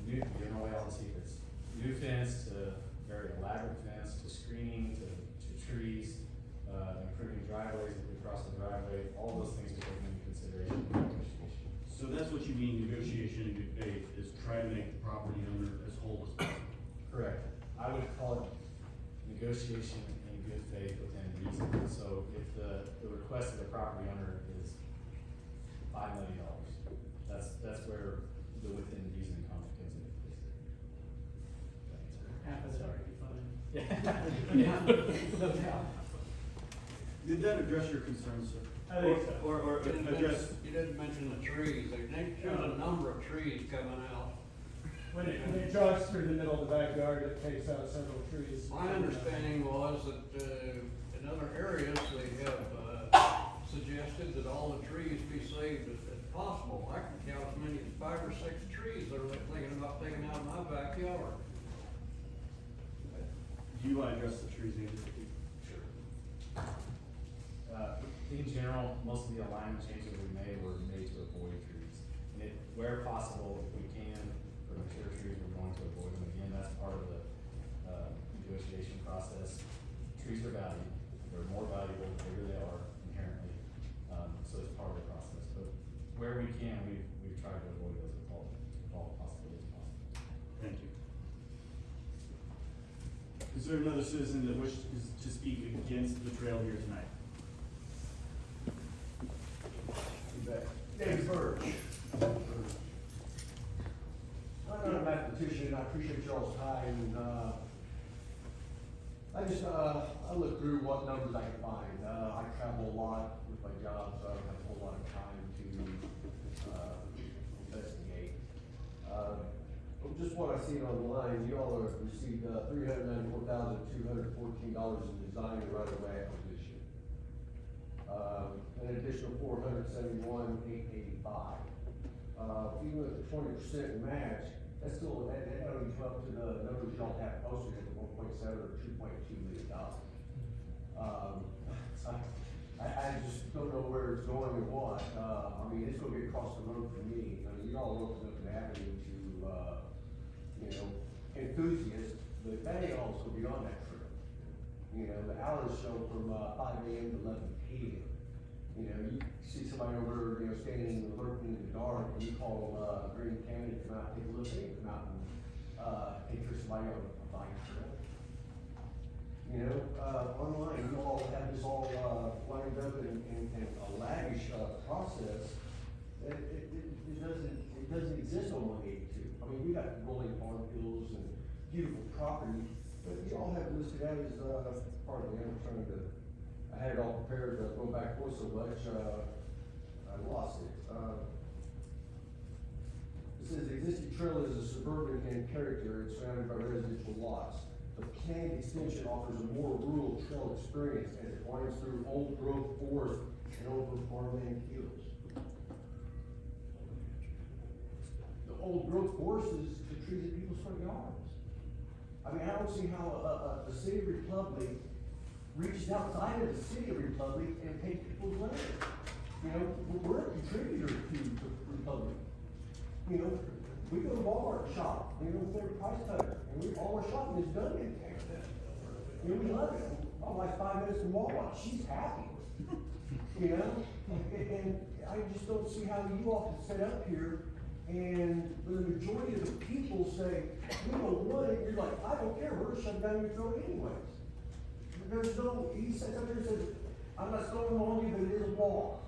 New, giving away all the secrets. New fence to very elaborate fence to screening to trees, improving driveways if we cross the driveway, all those things are taken into consideration in negotiation. So that's what you mean negotiation in good faith, is try to make the property owner as whole as possible. Correct. I would call it negotiation in good faith within reason. So if the request of the property owner is $5 million, that's where the within reason comment comes into place. Half of it already fine. Yeah. No doubt. Did that address your concerns, sir? I think so. Or address, You didn't mention the trees, they showed a number of trees coming out. When it jogs through the middle of the backyard, it takes out several trees. My understanding was that, in other areas, they have, suggested that all the trees be saved as possible. I can count as many as 5 or 6 trees they're thinking about taking out of my backyard. do you want to address the trees, Andrew? In general, most of the alignment changes we made were made to avoid trees. And if, where possible, if we can, for mature trees, we're going to avoid them. Again, that's part of the, negotiation process. Trees are valued, they're more valuable the bigger they are inherently, so it's part of the process. But where we can, we've tried to avoid those with all possibilities possible. Thank you. Is there another citizen that wishes to speak against the trail here tonight? Dave Birch. I'm not a mathematician, I appreciate y'all's time, and, I look through what numbers I can find. I travel a lot with my job, so I don't have a whole lot of time to, investigate. But just what I seen online, y'all have received, $394,214 in design and right-of-way acquisition. An additional $471,885. Even with the 20% match, that's still, that only come up to the numbers y'all have posted at the 1.7 or $2.2 million. I just don't know where it's going and what. I mean, it's gonna be across the road for me. I mean, y'all open up an avenue to, enthusiasts, but that ain't all that's gonna be on that trail. The hours show from 5 a.m. to 11 p.m. You see somebody over, standing lurking in the dark, and you call, Green County to come out, take a look, they come out and, interest somebody on a bike trail. Online, you all have this all, lined up in a lavish, process. It doesn't exist on 182. I mean, we got rolling farm fields and beautiful property, but you all have it listed out as, pardon me, I'm trying to, I had it all prepared, but going back forth so much, I lost it. It says the existing trail is a suburban in character and surrounded by residential lots. The planned extension offers a more rural trail experience as it winds through old growth forest and over farmland fields. The old growth forest is the trees in people's front yards. I mean, I don't see how the city of Republic reaches outside of the city of Republic and takes people's land. We're a contributor to Republic. We go to Walmart and shop, favorite price cutter, and all our shopping is done in Canada. We love it. My wife's 5 minutes from Walmart, she's happy. And I just don't see how you all can sit up here and the majority of the people say, we don't want it, you're like, I don't care, we're gonna shut it down your throat anyways. There's no, he sits up there and says, I'm not throwing on you, but it is a wall.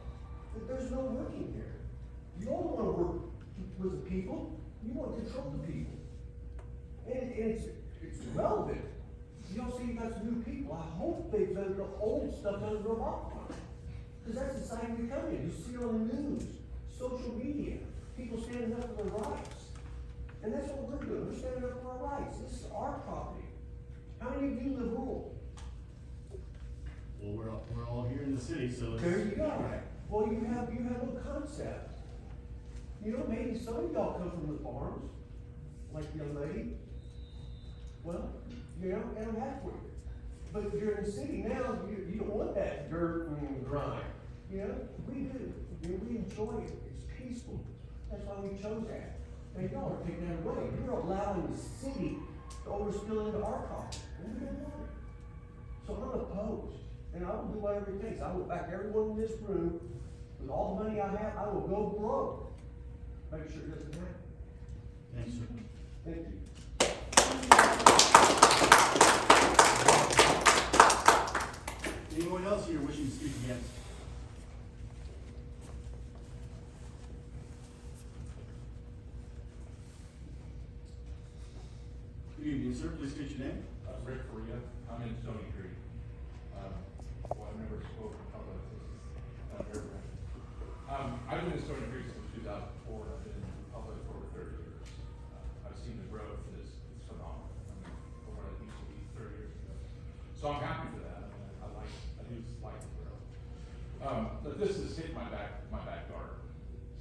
There's no working here. You don't want to work with the people, you want to control the people. And it's relevant. You don't see you got some new people. I hope they've done the old stuff doesn't rub off on it. Because that's the society we come in. You see it on the news, social media, people standing up for their rights. And that's what we're doing. We're standing up for our rights. This is our property. How many of you live rural? Well, we're all here in the city, so it's. There you go. Well, you have no concept. Maybe some of y'all come from the farms, like the young lady. Well, and I'm happy for you. But if you're in the city now, you don't want that dirt and grime. We do. We enjoy it. It's peaceful. That's why we chose that. and y'all are taking that away. You're allowing the city to overspill into our coffers, and we don't want it. So I'm opposed, and I will do whatever it takes. I will back everyone in this room, with all the money I have, I will go broke. Make sure it doesn't happen. Thanks, sir. Thank you. Anyone else here wishing to speak against? Good evening, sir. Please state your name. Rick Faria, I'm in Stony Creek. Well, I've never spoken public, this is not very rare. I've been in Stony Creek since 2004, and I've been in public for over 30 years. I've seen the growth, and it's phenomenal. I mean, from what it used to be 30 years ago. So I'm happy for that. I mean, I do like the growth. But this is hitting my backyard.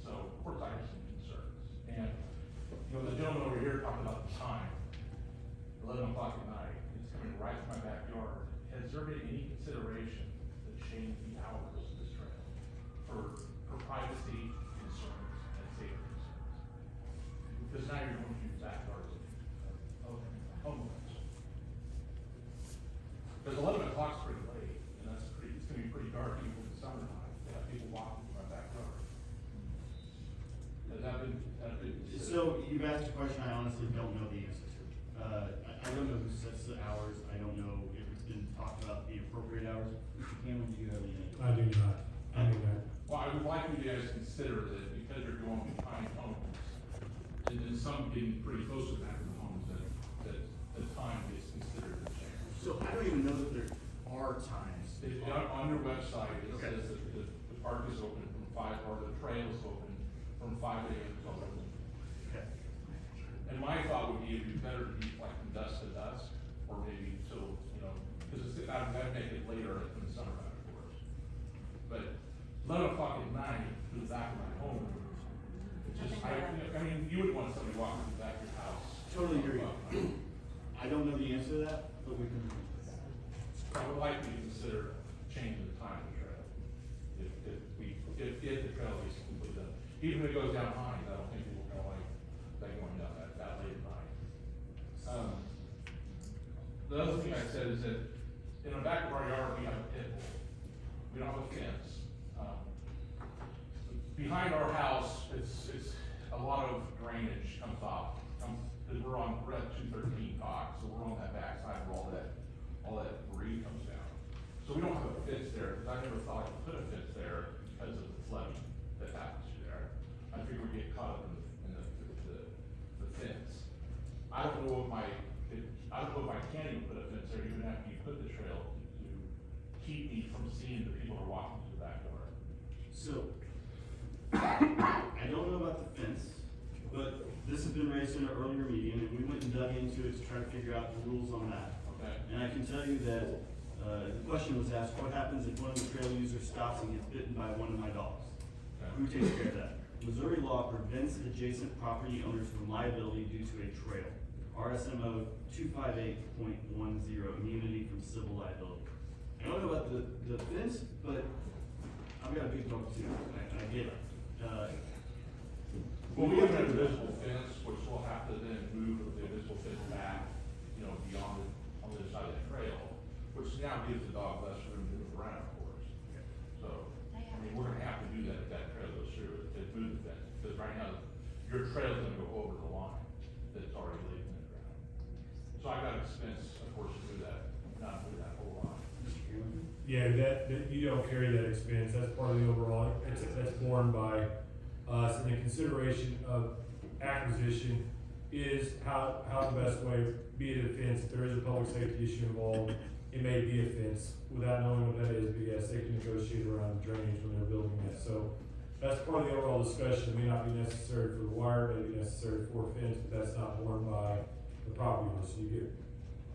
So, of course, I have some concerns. And, you know, the gentleman over here talked about the time. 11 o'clock at night, it's coming right to my backyard. Has there been any consideration to change the hours of this trail for privacy concerns and safety concerns? Because now you're going to use backyards of homeowners. Because 11 o'clock's pretty late, and it's gonna be pretty dark even in the summertime, to have people walking through my backyard. Has that been considered? So you've asked a question I honestly don't know the answer to. I don't know who sets the hours. I don't know if it's been talked about the appropriate hours. Mr. Cameron, do you have any? I do not. I do not. Well, I would like you guys to consider that because you're going behind homes, and then some getting pretty close to the back of the homes, that the time is considered a change. So I don't even know that there are times. On your website, it Okay. says that the park is open from 5, or the trail is open from 5 AM till 11. Okay. And my thought would be it'd be better to be like from dusk to dusk, or maybe till, you know, because I'd make it later in the summertime, of course. But 11 o'clock at night to the back of my home, it's just, I mean, you would want somebody walking to the back of your house. Totally agree. I don't know the answer to that, but we can. I would like you to consider changing the time of the trail. If the trail is completely done. Even if it goes down Hines, I don't think people are gonna like that going down that late at night. The other thing I said is that in the back of our yard, we have a pit bull. We don't have a fence. Behind our house, it's a lot of drainage comes off, because we're at 213 Cox, so we're on that back side where all that debris comes down. So we don't have a fence there, because I never thought I could put a fence there because of the flooding that happens there. I figured we'd get caught up in the fence. I don't know if I can even put a fence there, even after you put the trail to keep me from seeing the people who are walking through the backyard. So, I don't know about the fence, but this has been raised in an earlier meeting, and we went and dug into it to try to figure out the rules on that. Okay? And I can tell you that, the question was asked, what happens if one of the trail users stops and gets bitten by one of my dogs? Who takes care of that? Missouri law prevents adjacent property owners from liability due to a trail. RSMO 258.10, immunity from civil liability. I don't know about the fence, but I've got a big dog too, I get it. Well, we have an invisible fence, which we'll have to then move the invisible fence back, you know, beyond on the other side of the trail, which now gives the dog less room to move around, of course. So, I mean, we're gonna have to do that if that trail goes through, to move the fence, because right now, your trail's gonna go over the line that's already laid in the ground. So I got expense, of course, to do that, not move that whole line. Yeah, that you don't carry that expense, that's part of the overall, that's borne by us, and the consideration of acquisition is how the best way, be it a fence, if there is a public safety issue involved, it may be a fence, without knowing what that is, but yes, they can negotiate around drainage when they're building it, so that's part of the overall discussion. It may not be necessary for the wire, it may be necessary for a fence, but that's not borne by the property owner, so you get,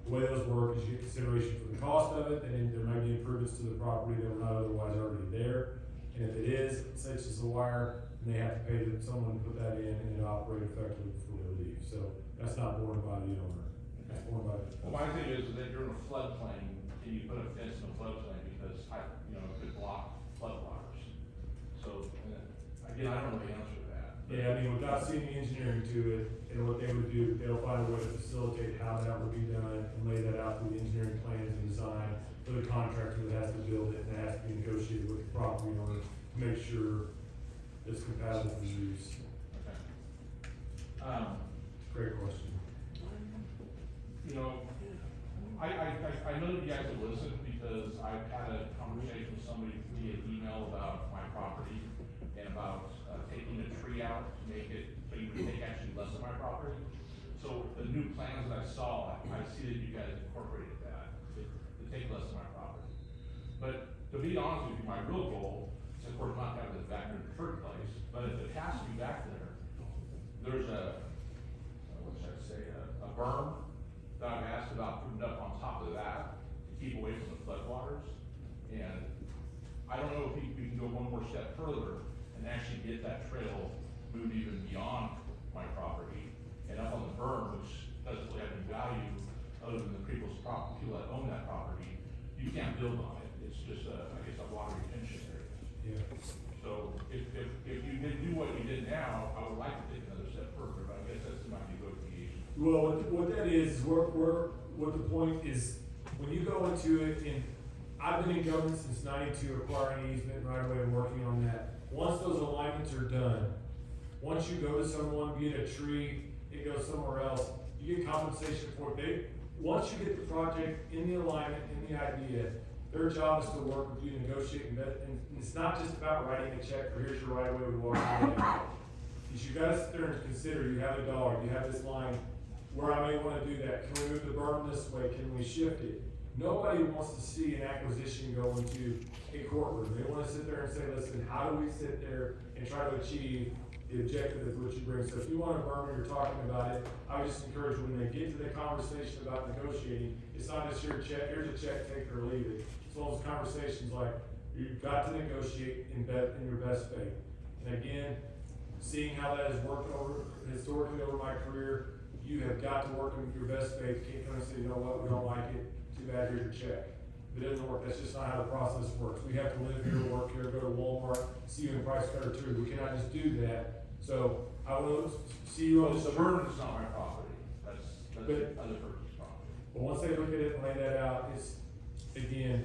the way those work is you get consideration for the cost of it, and then there may be improvements to the property that were not otherwise already there. And if it is, such as the wire, then they have to pay someone to put that in and it operate effectively before they leave. So that's not borne by the owner. That's borne by the. Well, my thing is that you're in a floodplain, can you put a fence in a floodplain, because it could block flood waters. So, again, I don't know the answer to that. Yeah, Yeah, I mean, without seeing the engineering to it, and what they would do, they'll find a way to facilitate how that would be done and lay that out through the engineering plans and design for the contractor that has to build it, and it has to be negotiated with the property owner to make sure it's compatible for use. Okay. Great question. You know, I know that you guys will listen because I've had a conversation with somebody via email about my property and about taking a tree out to make it, so you would take actually less of my property. So the new plans that I saw, I see that you guys incorporated that, to take less of my property. But to be honest with you, my real goal is of course not to have this back there in the first place, but if it has to be back there, there's what should I say, a berm that I've asked about putting up on top of that to keep away from the floodwaters. And I don't know if we can go one more step further and actually get that trail moved even beyond my property and up on the berm, which doesn't really have any value other than the people that own that property. You can't build on it. It's just I guess a water retention area. Yeah. So if you did do what you did now, I would like to take another step further, but I guess that's my negotiation. Well, what that is, what the point is, when you go into it, and I've been in government since '92, acquiring easement right away and working on that. Once those alignments are done, once you go to someone, get a tree, it goes somewhere else, you get compensation for it. Once you get the project in the alignment, in the idea, their job is to work with you, negotiate, and it's not just about writing a check for here's your right of way with water. You gotta sit there and consider, you have a dollar, you have this line, where I may wanna do that, can we move the berm this way, can we shift it? Nobody wants to see an acquisition go into a courtroom, they wanna sit there and say, listen, how do we sit there and try to achieve the objective of what you bring? So if you want a berm and you're talking about it, I would just encourage when they get to the conversation about negotiating, it's not just your check, here's a check, take it or leave it. It's one of those conversations like, you've got to negotiate in your best faith. And again, seeing how that has worked historically over my career, you have got to work in your best faith. You can't come and say, you know what, we don't like it, too bad, here's your check. If it doesn't work, that's just not how the process works. We have to live here, work here, go to Walmart, see you in Price Cutter too. We cannot just do that. So I will see you on The berm is not my property, that's other person's property. But once they look at it and lay that out, it's, again,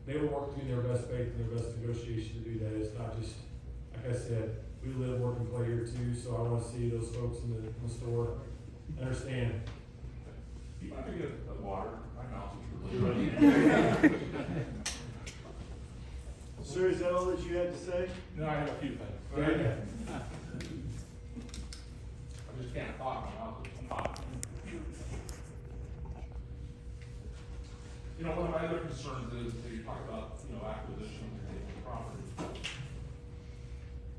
they will work in their best faith and their best negotiation to do that. It's not just, like I said, we live, work, and play here too, so I wanna see those folks in the store understand. You might get a water, my mouth is really. Sir, is that all that you had to say? No, I have a few things. Yeah. I just can't talk, my mouth is hot. You know, one of my other concerns is that you talk about, acquisition and taking property.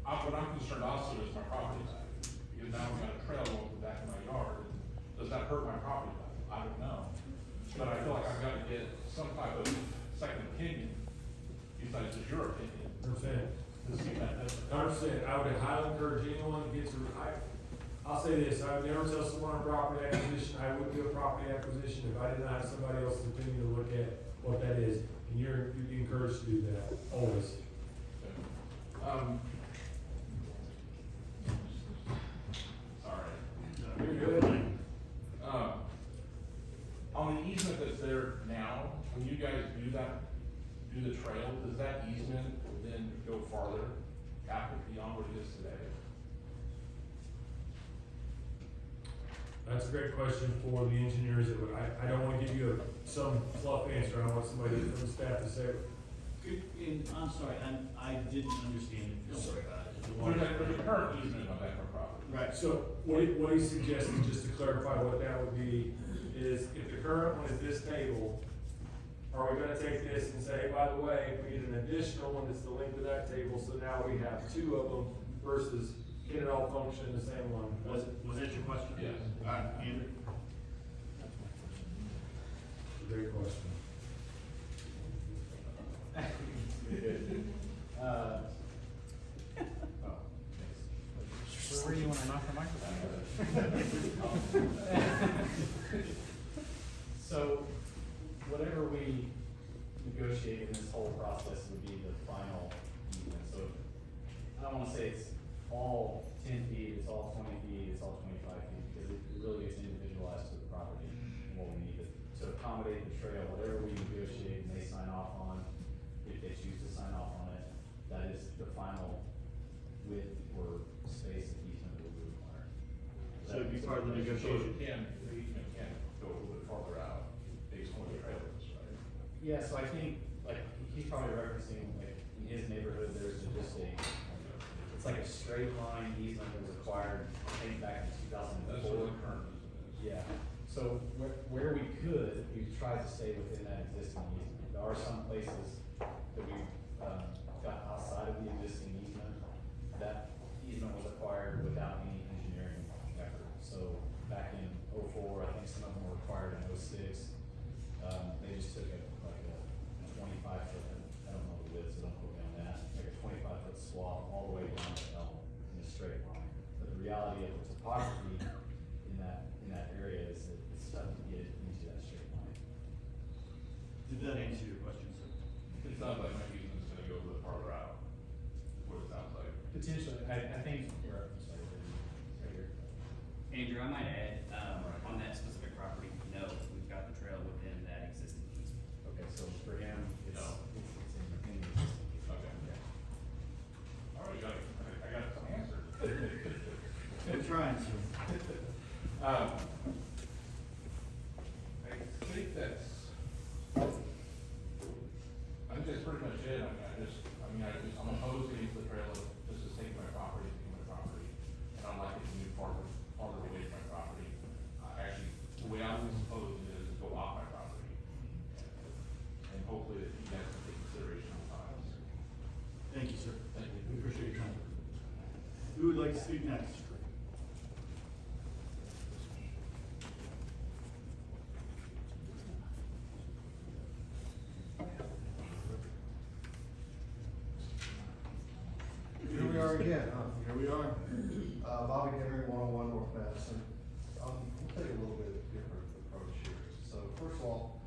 What I'm concerned also is my property value, because now we've got a trail over the back of my yard, and does that hurt my property value? I don't know. But I feel like I've got to get some type of second opinion, besides just your opinion. To see if that doesn't. 100%. I would highly encourage anyone to get to, I'll say this, I would never tell someone on property acquisition, I would do a property acquisition if I did not have somebody else's opinion to look at what that is. And you'd be encouraged to do that, always. Sorry. You're good. On the easement that's there now, when you guys do the trail, does that easement then go farther after beyond what it is today? That's a great question for the engineers. I don't wanna give you some fluff answer. I want somebody from the staff to say, I'm sorry, I didn't understand it. Don't worry about it. There's a current easement on that property. Right. so what he suggested, just to clarify what that would be, is if the current one is this table, are we gonna take this and say, hey, by the way, we need an additional one that's the length of that table, so now we have two of them versus can it all function in the same one? Was that your question? Yes. Andrew? Great question. Where were you when I knocked the microphone? So, whatever we negotiate in this whole process would be the final easement. So, I don't wanna say it's all 10 feet, it's all 20 feet, it's all 25 feet, because it really gets individualized to the property and what we need to accommodate the trail, whatever we negotiate and they sign off on, if they choose to sign off on it, that is the final width or space that easement will require. So it'd be part of the negotiation. The easement can go a little bit farther out based on the trailers, right? Yeah, so I think, like, he's probably referencing, like, in his neighborhood, there's just it's like a straight line easement that was acquired, I think back in 2004. That's what the current easement is. Yeah, so where we could, we've tried to stay within that existing easement. There are some places that we've, got outside of the existing easement. That easement was acquired without any engineering effort. So back in '04, I think some of them were acquired in '06. They just took like a 25-foot, I don't know the width, so don't quote me on that, like a 25-foot swath all the way down to Elm in a straight line. But the reality of the topography in that area is that it's tough to get it into that straight line. Did that answer your question, sir? It sounds like my easement's gonna go a little farther out, is what it sounds like. Potentially, I think, sorry, right here. Andrew, I might add, on that specific property, no, we've got the trail within that existing easement. Okay, so for him, it's No. in the existing easement. Okay. Yeah. All right, I got some answers. We're trying, sir. I think that's pretty much it. I'm opposed to use the trail of just to take my property, to my property. And I like it to move farther away from my property. Actually, the way I was opposed it is to go off my property. And hopefully that you guys can take consideration of times. Thank you, sir. Thank you. We appreciate your time. Who would like to speak next? Here we are again, huh? Here we are. Bobby Henry, 101 North Madison. We'll take a little bit different approach here. So first of all,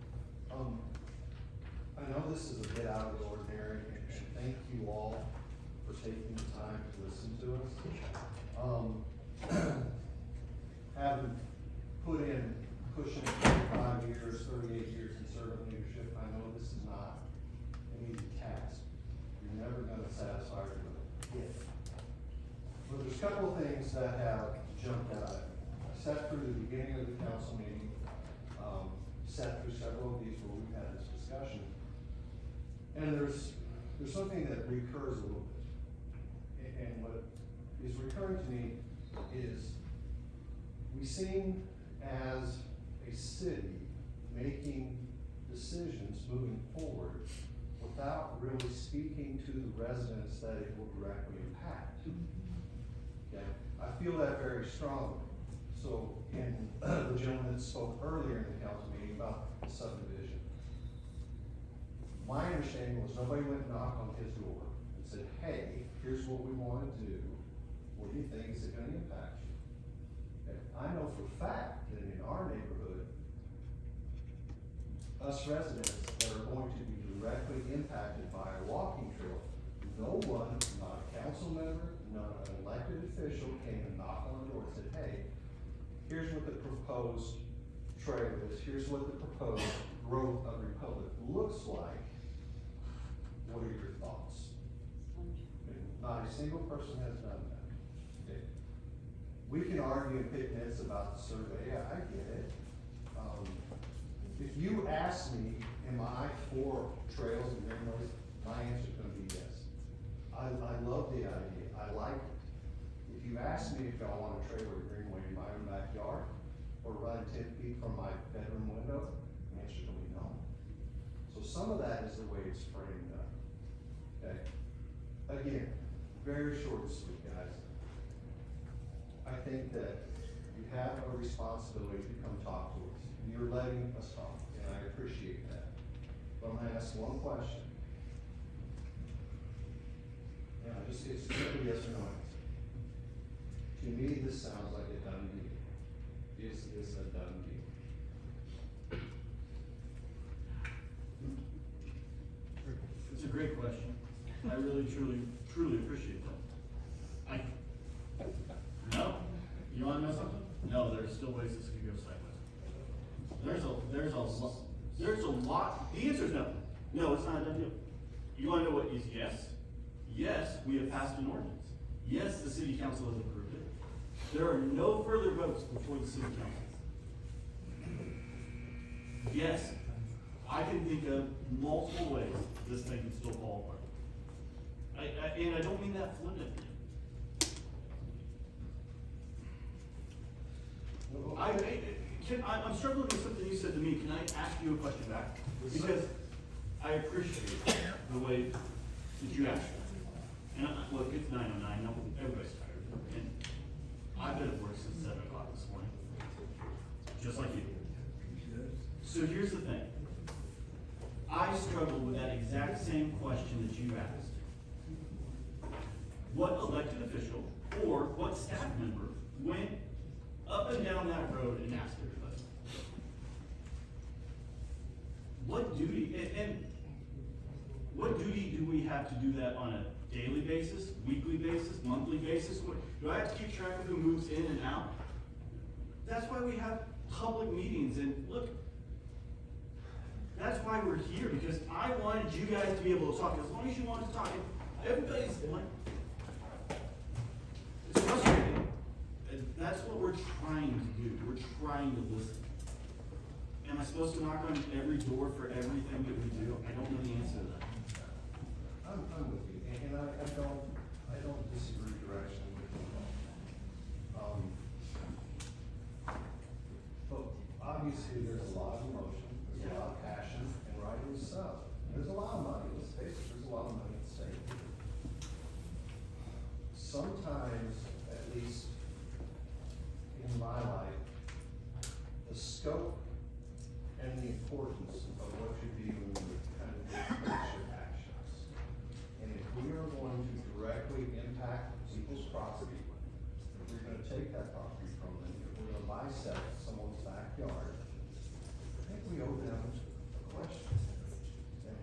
I know this is a bit out of the ordinary, and thank you all for taking the time to listen to us. Having put in, pushing 25 years, 38 years in servant leadership, I know this is not an easy task. You're never gonna satisfy everybody. But there's a couple of things that have jumped out at me. I sat through the beginning of the council meeting, sat through several of these where we've had this discussion. And there's something that recurs a little bit. And what is recurring to me is we seem as a city making decisions moving forward without really speaking to the residents that it will directly impact. Okay, I feel that very strongly. So in the gentleman that spoke earlier in the council meeting about the subdivision, my understanding was nobody went and knocked on his door and said, hey, here's what we wanna do. What do you think, is it gonna impact you? Okay, I know for a fact that in our neighborhood, us residents that are going to be directly impacted by a walking trail, no one, not a council member, not an elected official came and knocked on the door and said, hey, here's what the proposed trail is, here's what the proposed growth of Republic looks like. What are your thoughts? And not a single person has done that. Okay. We can argue and pick nits about the survey, I get it. If you ask me, am I for trails and greenways, my answer is gonna be yes. I love the idea, I like it. If you ask me if I want a trail or a greenway in my own backyard, or run 10 feet from my bedroom window, the answer is gonna be no. So some of that is the way it's framed up, okay? Again, very short and sweet, guys. I think that you have a responsibility to come talk to us. You're letting us talk, and I appreciate that. But I'm gonna ask one question. Yeah, just, it's simply yes or no answer. To me, this sounds like a done deal. Is this a done deal? It's a great question. I really, truly appreciate that. there's still ways this could go sideways. There's a lot, the answer is no. No, it's not a done deal. You wanna know what is yes? Yes, we have passed an ordinance. Yes, the city council has approved it. There are no further votes before the city council. Yes, I can think of multiple ways this thing can still fall apart. And I don't mean that flippantly. I'm struggling with something you said to me. Can I ask you a question back? Because I appreciate the way that you asked. And look, it's 9:09. No, everybody's tired. And I've been at work since 7 o'clock this morning, just like you. So here's the thing. I struggled with that exact same question that you asked. What elected official or what staff member went up and down that road and asked everybody? What duty, and what duty do we have to do that on a daily basis, weekly basis, monthly basis? Do I have to keep track of who moves in and out? That's why we have public meetings, and look, that's why we're here, because I wanted you guys to be able to talk. As long as you want to talk, everybody's like, it's frustrating. And that's what we're trying to do. We're trying to listen. Am I supposed to knock on every door for everything that we do? I don't know the answer to that. I'm with you, and I don't disagree directionally with you. But obviously there's a lot of emotion, there's a lot of passion, and rightly so. There's a lot of money, let's face it, there's a lot of money at stake. Sometimes, at least in my life, the scope and the importance of what you do kind of dictates your actions. And if we are going to directly impact people's property, if we're gonna take that property from them, if we're gonna bisect someone's backyard, I think we owe them a question.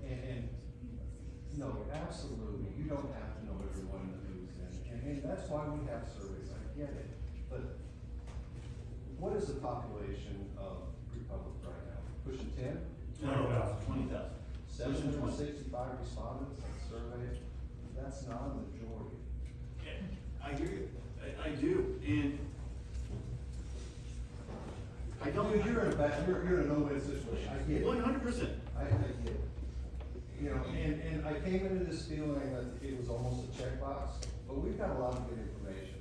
And no, absolutely, you don't have to know everyone that moves in, and that's why we have surveys, I get it. But what is the population of Republic right now? Pushing 10? 20,000. 765 respondents that surveyed, that's not a majority. I hear you. I do, and I don't. You're in a no-win situation, I get it. 100%. I get it. You know, and I came into this feeling that it was almost a checkbox, but we've got a lot of good information.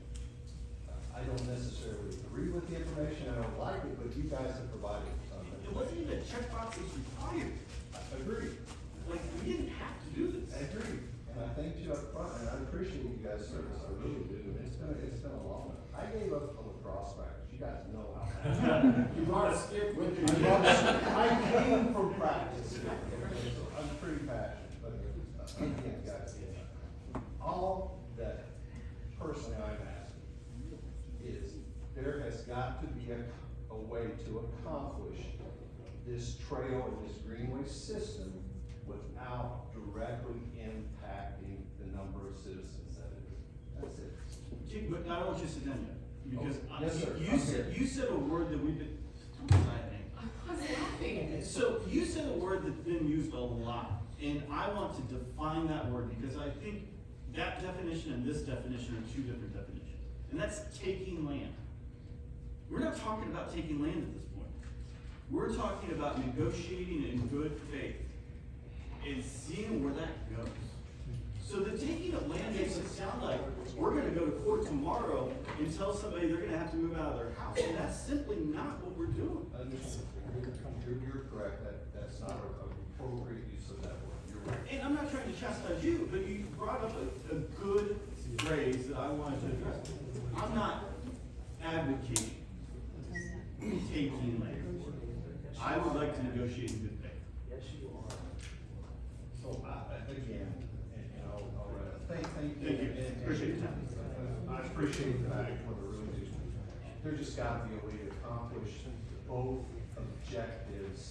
I don't necessarily agree with the information, I don't like it, but you guys have provided something. It wasn't even a checkbox that's required. I agree. Like, we didn't have to do this. I agree, and I thank you up front, and I appreciate you guys' service, I really do, and it's been a long one. I gave up a lacrosse practice, you guys know how. You brought a stick with you. I came from practice, I'm pretty passionate, but again, guys, all that personally I'm asking is, there has got to be a way to accomplish this trail and this greenway system without directly impacting the number of citizens that it is. That's it. But I don't want you to sit down yet, because Yes, sir. you said a word that we've been, I was laughing. so you said a word that's been used a lot, and I want to define that word, because I think that definition and this definition are two different definitions, and that's taking land. We're not talking about taking land at this point. We're talking about negotiating in good faith and seeing where that goes. So the taking of land makes it sound like we're gonna go to court tomorrow and tell somebody they're gonna have to move out of their house, and that's simply not what we're doing. You're correct, that's not an appropriate use of that word, you're right. And I'm not trying to chastise you, but you brought up a good phrase that I wanted to address. I'm not advocating taking land. I would like to negotiate in good faith. Yes, you are. So, again, and I'll thank you. Thank you. And- Appreciate your time. I appreciate that, I really do. There just gotta be a way to accomplish both objectives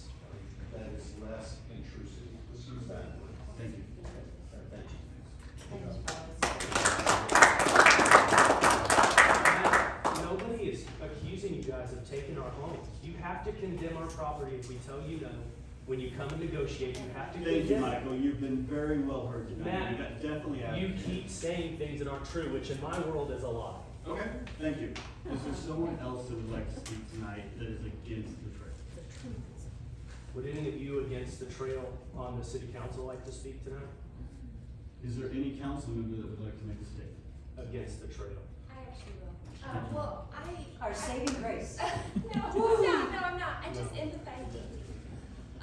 that is less intrusive. Let's use that word. Thank you. Thank you. Nobody is accusing you guys of You have to condemn our property if we tell you no. When you come and negotiate, you have to condemn. Thank you, Michael, you've been very well heard tonight. Matt, You got definitely have. you keep saying things that aren't true, which in my world is a lie. Okay, thank you. Is there someone else that would like to speak tonight that is against the trail? Would any of you against the trail on the city council like to speak tonight? Is there any council member that would like to make a statement? Against the trail? I actually will. Well, Our saving grace. No, I'm not. I just empathize deeply.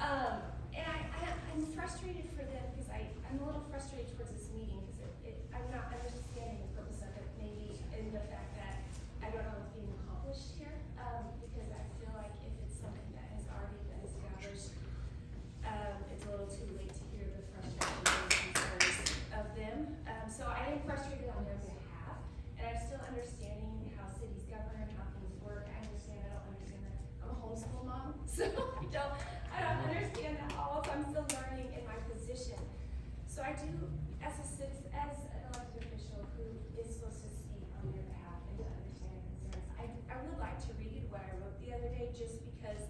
And I'm frustrated for them because I'm a little frustrated towards this meeting because I'm not understanding the purpose of it, maybe in the fact that I don't know what's being accomplished here, because I feel like if it's something that has already been established, it's a little too late to hear the frustrations and concerns of them. So I am frustrated on their behalf, and I'm still understanding how cities govern, how things work. I don't understand that. I'm a homeschool mom, so I don't understand that all, so I'm still learning in my position. So I do, as a citizen, as an elected official who is supposed to speak on your behalf and to understand your concerns, I would like to read what I wrote the other day just because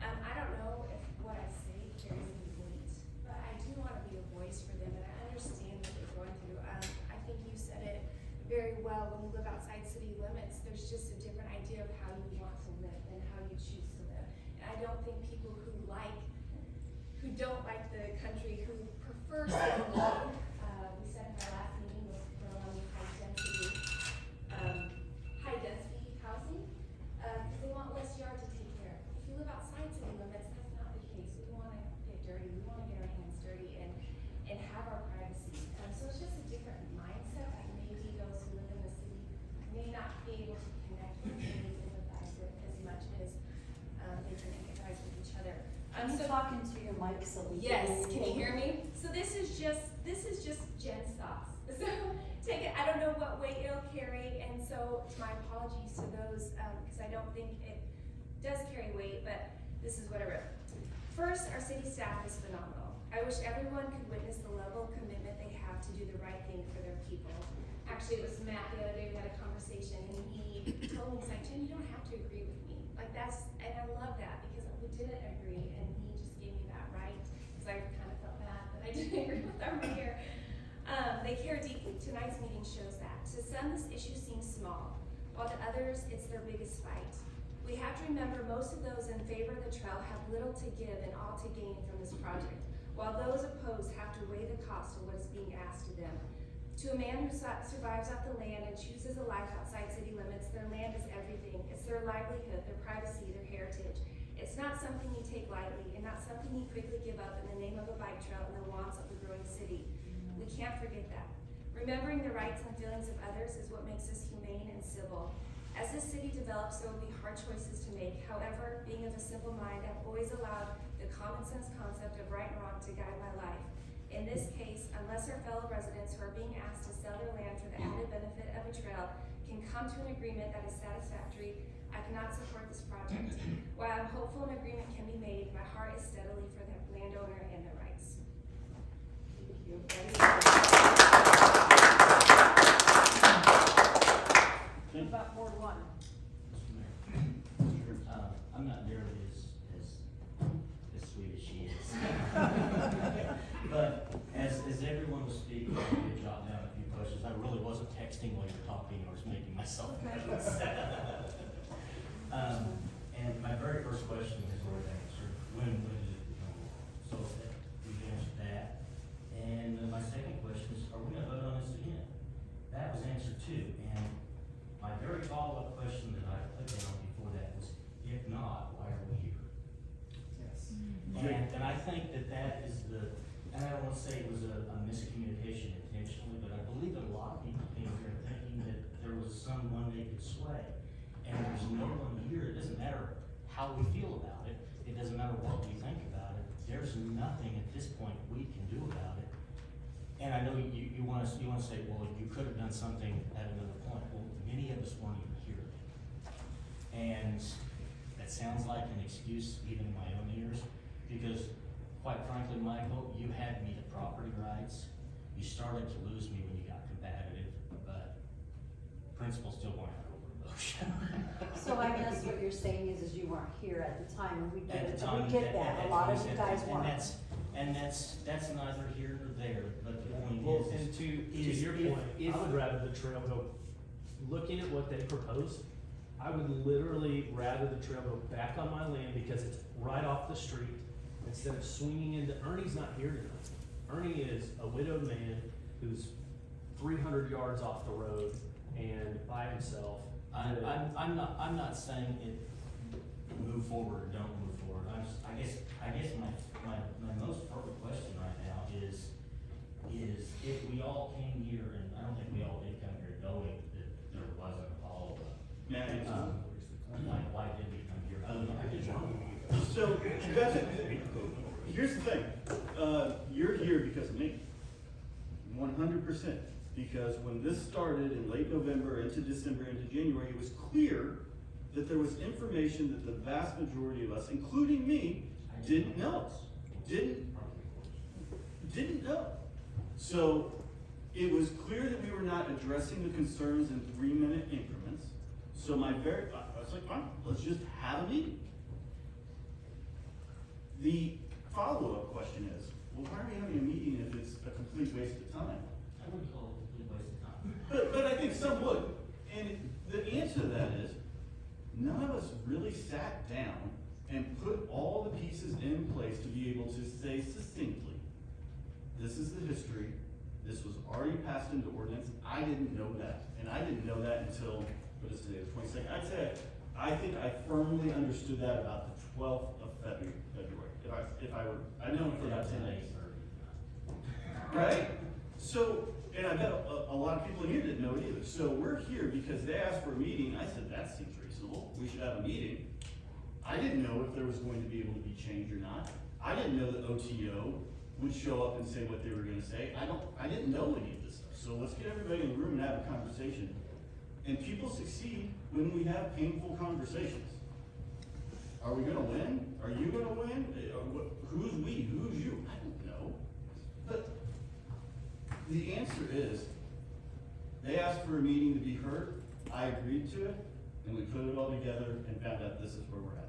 I don't know if what I say carries any weight, but I do want to be a voice for them, and I understand what they're going through. I think you said it very well. When you live outside city limits, there's just a different idea of how you want to live and how you choose to live. And I don't think people who don't like the country, who prefer staying alone, we said in our last meeting was we're on high density housing, because they want less yard to take care of. If you live outside city limits, that's not the case. We want to get dirty. We want to get our hands dirty and have our privacy. So it's just a different mindset that maybe those who live in the city may not be able to connect with and empathize with as much as they can empathize with each other. Can you talk into your mic so we can? Yes, can you hear me? So this is just Jen's thoughts. So take it, I don't know what weight it'll carry, and so my apologies to those, because I don't think it does carry weight, but this is what I wrote. First, our city staff is phenomenal. I wish everyone could witness the level of commitment they have to do the right thing for their people. Actually, it was Matt the other day, we had a conversation, and he told me, he's like, Jen, you don't have to agree with me. Like and I love that, because we didn't agree, and he just gave me that right, because I kind of felt bad that I didn't agree with our mayor. They care deeply. Tonight's meeting shows that. To some, this issue seems small, while to others, it's their biggest fight. We have to remember most of those in favor of the trail have little to give and all to gain from this project, while those opposed have to weigh the cost of what is being asked of them. To a man who survives off the land and chooses a life outside city limits, their land is everything. It's their livelihood, their privacy, their heritage. It's not something you take lightly, and not something you quickly give up in the name of a bike trail and the wants of the growing city. We can't forget that. Remembering the rights and feelings of others is what makes us humane and civil. As this city develops, there will be hard choices to make. However, being of a simple mind, I've always allowed the common sense concept of right and wrong to guide my life. In this case, unless our fellow residents who are being asked to sell their land for the added benefit of a trail can come to an agreement that is satisfactory, I cannot support this project. While I'm hopeful an agreement can be made, my heart is steadily for the landowner and their rights. Thank you. About Ward 1. I'm not nearly as sweet as she is. But as everyone was speaking, I did jot down a few questions. I really wasn't texting while you're talking, I was making myself notes. And my very first question has already answered. When did it become law? So we've answered that. And my second question is, are we gonna vote on this again? That was answered too. And my very follow-up question that I put down before that was, if not, why are we here? Yes. And I think that is and I don't want to say it was a miscommunication intentionally, but I believe that a lot of people came here thinking that there was someone they could sway. And there's no one here. It doesn't matter how we feel about it. It doesn't matter what we think about it. There's nothing at this point we can do about it. And I know you want to say, well, you could have done something at another point. Well, many of us weren't even here. And that sounds like an excuse even in my own ears, because quite frankly, Michael, you had me to property rights. You started to lose me when you got competitive, but principle still won out over. So I guess what you're saying is you weren't here at the time, and we At get, the time. we get that, a lot of you guys and weren't. that's neither here nor there, but the point Well, is. and to is your if- point, if- I would rather the trail go, looking at what they proposed, I would literally rather the trail go back on my land because it's right off the street instead of swinging into, Ernie's not here tonight. Ernie is a widowed man who's 300 yards off the road and by himself. I'm not saying it move forward or don't move forward. I guess my most important question right now is if we all came here, and I don't think we all did come here knowing that there wasn't all of May I answer? why did we come here? Other than I did So, here's the thing, you're here because of me, 100%. Because when this started in late November into December into January, it was clear that there was information that the vast majority of us, including me, didn't know. Didn't know. So, it was clear that we were not addressing the concerns in 3-minute increments. So I was like, fine, let's just have a meeting. The follow-up question is, well, why are we having a meeting if it's a complete waste of time? I wouldn't call it a complete waste of time. But I think some would. And the answer to that is, none of us really sat down and put all the pieces in place to be able to say succinctly, this is the history, this was already passed into ordinance, I didn't know that. And I didn't know that until, what is today, the 22nd? I think I firmly understood that about the 12th of February. If I were, I know for about 10 days. Right? So, and I bet a lot of people in here didn't know it either. So we're here because they asked for a meeting. I said, that seems reasonable. We should have a meeting. I didn't know if there was going to be able to be change or not. I didn't know that OTO would show up and say what they were gonna say. I didn't know any of this stuff. So let's get everybody in the room and have a conversation. And people succeed when we have painful conversations. Are we gonna win? Are you gonna win? Who's we? Who's you? I don't know. But the answer is, they asked for a meeting to be heard. I agreed to it, and we put it all together and found out this is where we're at.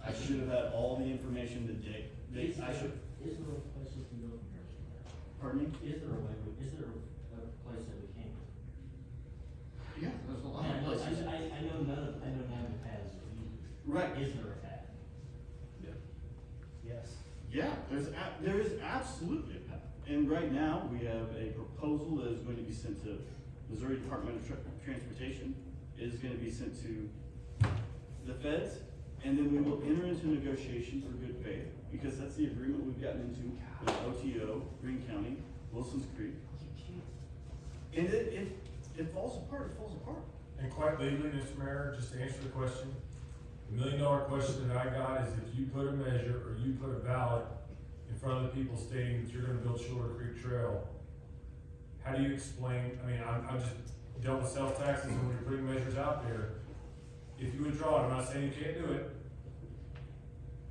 I should have had all the information the day. Is there a place we can go from here? Pardon me? Is there a place that we can go? Yeah, there's a lot Yeah, of places. I know none of the paths are easy. Right. Is there a path? Yes. Yeah, there is absolutely a path. And right now, we have a proposal that is going to be sent to Missouri Department of Transportation. It is going to be sent to the feds, and then we will enter into negotiations for good faith, because that's the agreement we've gotten into with OTO, Greene County, Wilson's Creek. And if it falls apart, it falls apart. And quite legally, Mr. Mayor, just to answer the question, the $1 million question that I got is if you put a measure or you put a ballot in front of the people stating that you're gonna build Shuyler Creek Trail, how do you explain, I mean, I'm just dealt with sales taxes and when you're putting measures out there, if you withdraw it, I'm not saying you can't do it,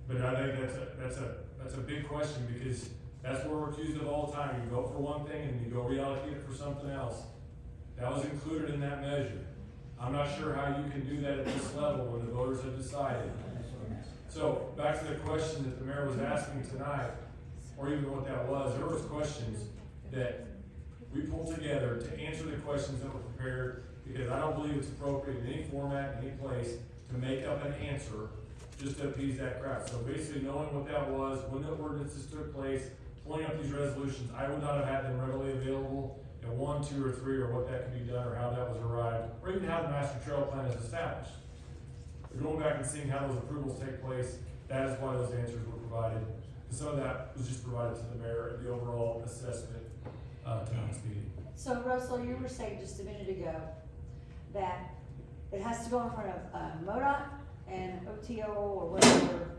but I think that's a big question because that's what we're accused of all the time. You vote for one thing and you go reallocate it for something else. That was included in that measure. I'm not sure how you can do that at this level when the voters have decided. So back to the question that the mayor was asking tonight, or even what that was, there was questions that we pulled together to answer the questions that were prepared because I don't believe it's appropriate in any format, any place, to make up an answer just to appease that crowd. So basically knowing what that was, when the ordinances took place, pulling up these resolutions, I would not have had them readily available in 1, 2, or 3, or what that could be done, or how that was arrived, or even how the master trail plan is established. But going back and seeing how those approvals take place, that is why those answers were provided. And some of that was just provided to the mayor at the overall assessment tonight's meeting. So Russell, you were saying just a minute ago that it has to go in front of MoDOT and OTO or whatever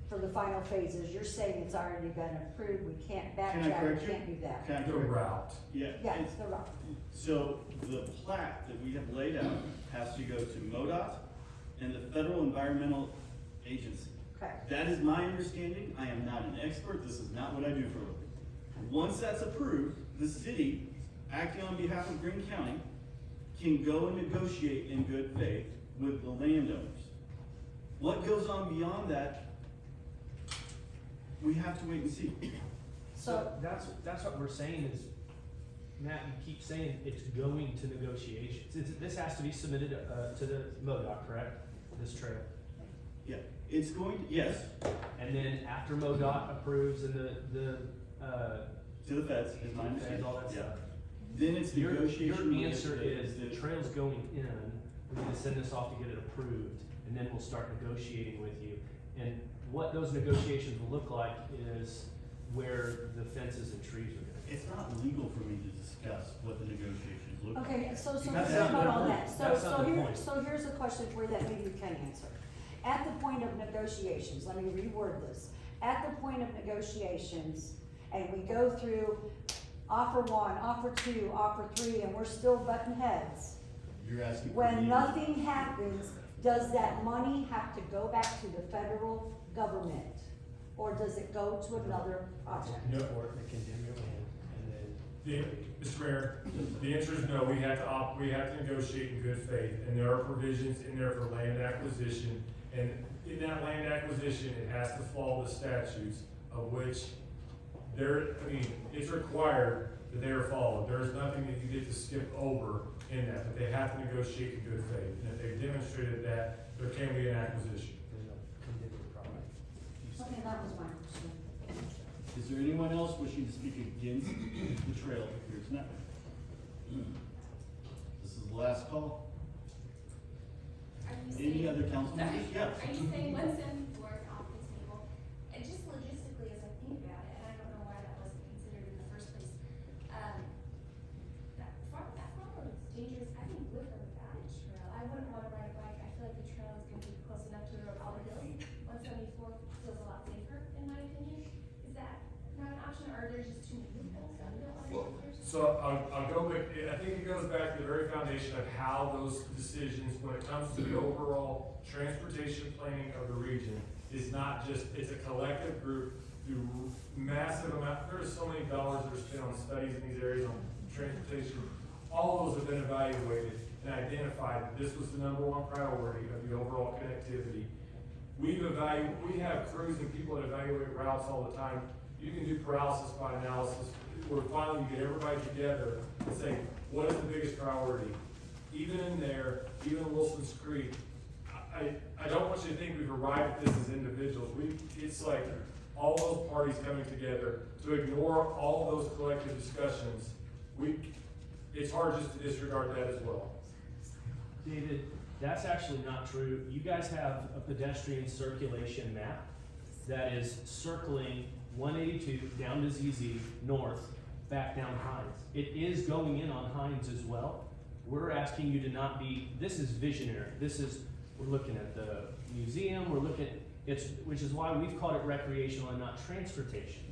for the final phases. You're saying it's already been approved, we can't backtrack, we can't do that. Can I The correct you? route. Yeah. Yeah, it's- it's the rock. So the plat that we have laid out has to go to MoDOT and the Federal Environmental Agency. Okay. That is my understanding. I am not an expert. This is not what I do for a living. Once that's approved, the city, acting on behalf of Greene County, can go and negotiate in good faith with the landowners. What goes on beyond that, we have to wait and see. So that's what we're saying is, Matt, you keep saying it's going to negotiations. This has to be submitted, to the MoDOT, correct? This trail. Yeah, it's going to, yes, And then after MoDOT approves and the to the feds, is my and understanding. all that Yeah. stuff. Then it's Your negotiation. with answer is the the- trail's going in, we need to send this off to get it approved, and then we'll start negotiating with you. And what those negotiations will look like is where the fences and trees are gonna be. It's not legal for me to discuss what the negotiations look like. Okay, so That's let's not vote the on point. that. That's not the point. So here's a question for you that maybe you can answer. At the point of negotiations, let me reword this. At the point of negotiations, and we go through offer one, offer two, offer three, and we're still butting heads. You're asking for When legal. nothing happens, does that money have to go back to the federal government? Or does it go to another project? No. Or to condemn your land, and then. Mr. Mayor, the answer is no, we have to negotiate in good faith, and there are provisions in there for land acquisition. And in that land acquisition, it has to follow the statutes of which it's required that they are followed. There is nothing that you get to skip over in that, but they have to negotiate in good faith. And if they've demonstrated that, there can be an acquisition. Condemn your property. Okay, that was my question. Is there anyone else wishing to speak against the trail here tonight? This is the last call. Are you Any saying- other council members? Sorry. Yeah. Are you saying 174 is off the table? And just logistically, as I think about it, and I don't know why that wasn't considered in the first place, that farm road is dangerous, I think, with or without a trail. I wouldn't wanna ride a bike, I feel like the trail is gonna be close enough to the road, all the hills. 174 feels a lot safer, in my opinion. Is that not an option, or are there just too many loopholes that we don't wanna go through? So I'll go back, I think it goes back to the very foundation of how those decisions, when it comes to the overall transportation planning of the region, is not just, it's a collective group through massive amount, there's so many dollars that are spent on studies in these areas on transportation. All those have been evaluated and identified that this was the #1 priority of the overall connectivity. We have crews and people that evaluate routes all the time. You can do paralysis by analysis, where finally you get everybody together and say, what is the biggest priority? Even in there, even in Wilson's Creek, I don't want you to think we've arrived at this as individuals. It's like all those parties coming together to ignore all those collective discussions. It's hard just to disregard that as well. David, that's actually not true. You guys have a pedestrian circulation map that is circling 182 down to ZZ north, back down Hines. It is going in on Hines as well. We're asking you to not be, this is visionary. We're looking at the museum, which is why we've called it recreational and not transportation.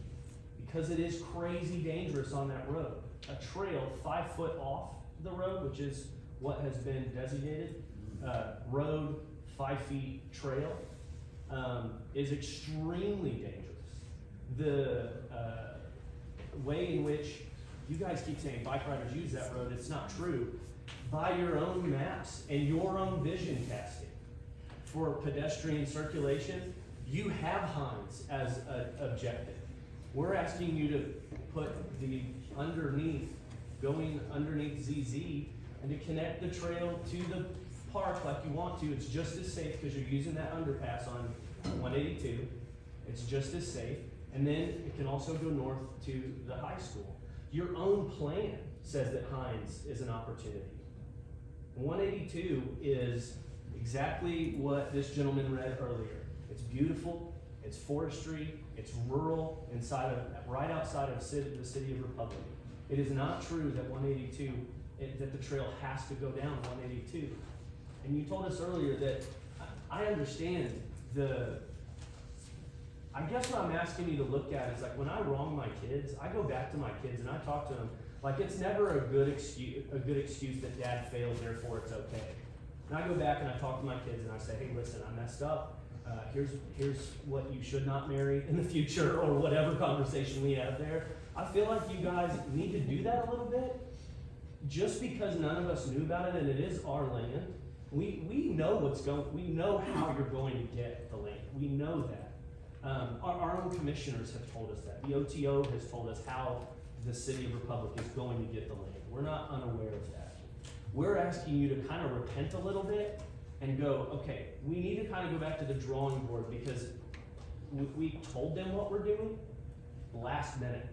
Because it is crazy dangerous on that road. A trail 5 foot off the road, which is what has been designated, road 5 feet trail, is extremely dangerous. The way in which you guys keep saying bike riders use that road, it's not true. By your own maps and your own vision casting for pedestrian circulation, you have Hines as an objective. We're asking you to put the going underneath ZZ and to connect the trail to the park like you want to. It's just as safe because you're using that underpass on 182. It's just as safe. And then it can also go north to the high school. Your own plan says that Hines is an opportunity. 182 is exactly what this gentleman read earlier. It's beautiful, it's forestry, it's rural, right outside of the city of Republic. It is not true that 182, that the trail has to go down 182. And you told us earlier that, I understand I guess what I'm asking you to look at is like when I wrong my kids, I go back to my kids and I talk to them like it's never a good excuse that dad failed, therefore it's okay. And I go back and I talk to my kids and I say, hey, listen, I messed up. Here's what you should not marry in the future, or whatever conversation we have there. I feel like you guys need to do that a little bit. just because none of us knew about it and it is our land, we know we know how you're going to get the land. We know that. Our own commissioners have told us that. The OTO has told us how the city of Republic is going to get the land. We're not unaware of that. We're asking you to kind of repent a little bit and go, okay, we need to kind of go back to the drawing board because we told them what we're doing last minute.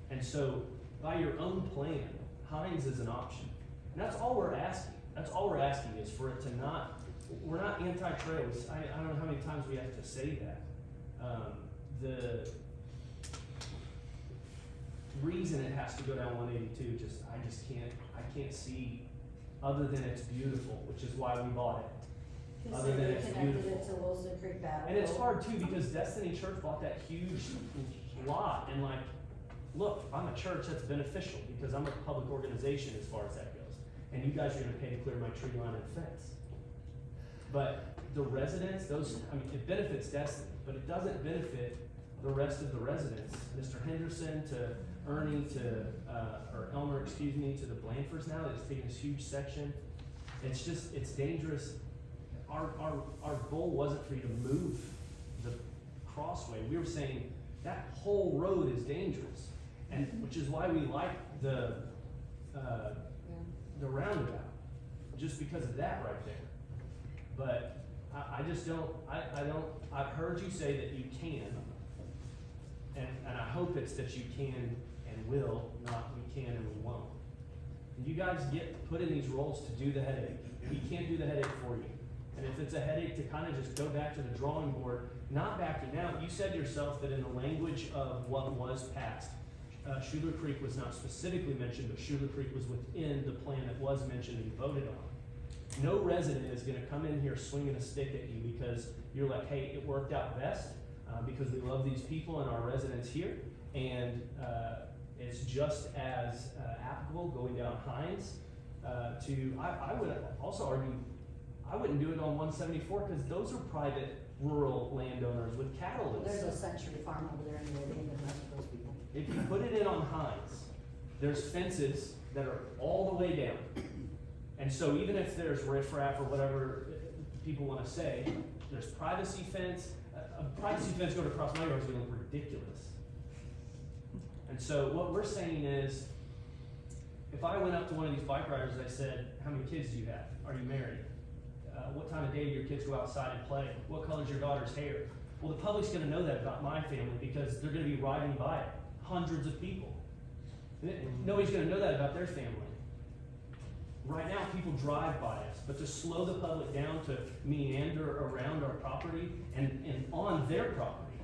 And so by your own plan, Hines is an option. And that's all we're asking. That's all we're asking is for it to not, we're not anti-trails. I don't know how many times we have to say that. The reason it has to go down 182, I can't see, other than it's beautiful, which is why we bought it. Other than it's Connected it beautiful. to Wilson Creek Battle. And it's hard too, because Destiny Church bought that huge lot, and like, look, I'm a church that's beneficial, because I'm a public organization as far as that goes. And you guys are gonna pay to clear my tree line and fence. But the residents, it benefits Destiny, but it doesn't benefit the rest of the residents. Mr. Henderson to Ernie to, or Elmer, excuse me, to the Blanfords now, that's taking this huge section. It's just, it's dangerous. Our goal wasn't for you to move the crossway. We were saying that whole road is dangerous. And, which is why we like the roundabout, just because of that right there. But I just don't, I've heard you say that you can, and I hope it's that you can and will, not we can and we won't. And you guys get put in these roles to do the headache. We can't do the headache for you. And if it's a headache to kind of just go back to the drawing board, not backing out, you said yourself that in the language of what was passed, Shuyler Creek was not specifically mentioned, but Shuyler Creek was within the plan that was mentioned and voted on. No resident is gonna come in here swinging a stick at you because you're like, hey, it worked out best because we love these people and our residents here, and it's just as applicable going down Hines I would also argue, I wouldn't do it on 174 because those are private rural landowners with cattle. Well, there's a Century Farm over there anyway, they even mess with those people. If you put it in on Hines, there's fences that are all the way down. And so even if there's riffraff or whatever people want to say, there's privacy fence. A privacy fence going across my yard is going to look ridiculous. And so what we're saying is, if I went up to one of these bike riders and I said, how many kids do you have? Are you married? What time of day do your kids go outside and play? What color's your daughter's hair? Well, the public's going to know that about my family because they're going to be riding by it. Hundreds of people. Nobody's going to know that about their family. Right now, people drive by us, but to slow the public down to meander around our property and on their property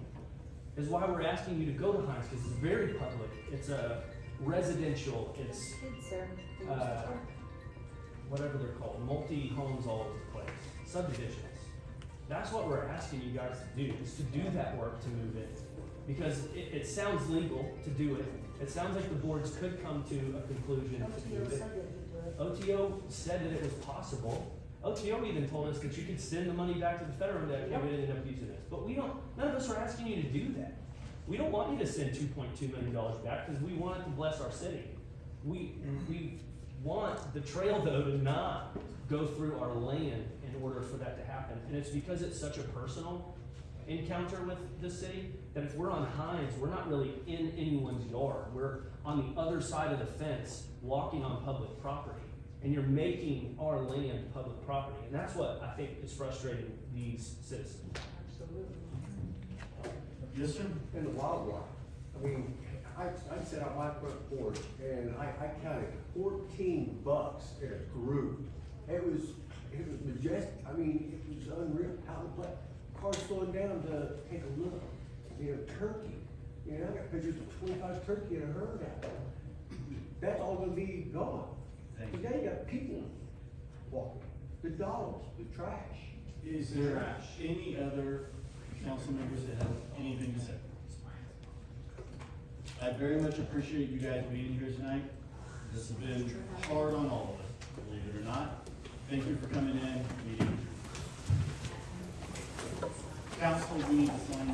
is why we're asking you to go to Hines, because it's very public. It's a residential, it's Kids there. whatever they're called, multi-homes all over the place, subdivisions. That's what we're asking you guys to do, is to do that work to move it. Because it sounds legal to do it. It sounds like the boards could come to a conclusion to do it. OTO said that it was possible. OTO even told us that you could send the money back to the federal debt if we ended up using this. But none of us are asking you to do that. We don't want you to send $2.2 million back because we want it to bless our city. We want the trail though to not go through our land in order for that to happen. And it's because it's such a personal encounter with the city that if we're on Hines, we're not really in anyone's yard. We're on the other side of the fence walking on public property. And you're making our land public property. And that's what I think is frustrating these citizens. Absolutely. Yes, sir? In the wildlife, I mean, I sat on my front porch and I counted 14 bucks in a group. It was majestic. I mean, it was unreal how the cars slowing down to take a look. You know, turkey. You know, I got pictures of 25 turkey in a herd out there. That's all gonna be gone. Thank you. Today you got people walking, the dogs, the trash. Is there any other council members that have anything to say? I very much appreciate you guys being here tonight. This has been hard on all of us, believe it or not. Thank you for coming in. Meeting. Council, we need to sign